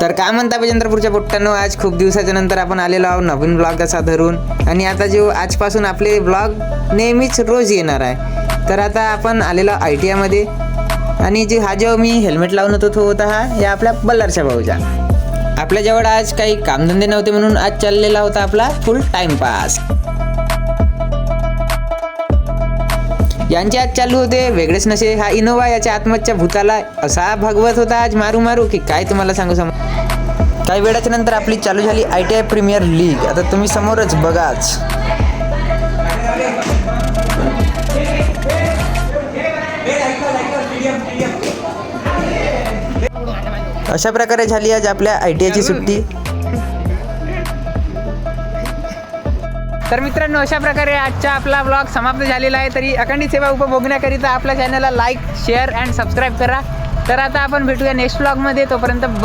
तर काय म्हणता चंद्रपूरच्या पोट्टांनो, आज खूप दिवसाच्या नंतर आपण आलेलो आहोत नवीन ब्लॉग असा धरून. आणि आता जो आजपासून आपले ब्लॉग नेहमीच रोज येणार आहे. तर आता आपण आलेलो ITI मध्ये. आणि जो मी हेल्मेट लावून होतो तो होता या आपल्या बल्लारच्या भाऊचा. आपल्याजवळ आज काही कामधंदे नव्हते म्हणून आज चाललेला होता आपला फुल टाइमपास. यांचे आज चालू होते वेगळेच नशे. हा इनोवा याच्या आत्महत्या भूताला असा भगवत होता आज मारू मारू की काय तुम्हाला सांगू. काही वेळाच्या नंतर आपली चालू झाली ITI प्रीमियर लीग. आता तुम्ही समोरच बघाच. अशा प्रकारे झाली आज आपल्या ITIची सुट्टी. तर मित्रांनो, अशा प्रकारे आजचा आपला ब्लॉग समाप्त झालेला आहे. तरी अखंडित सेवा उपभोगण्याकरिता आपल्या चॅनलला लाईक, शेअर अँड सबस्क्राईब करा. तर आता आपण भेटूया नेक्स्ट ब्लॉगमध्ये. तोपर्यंत बाय.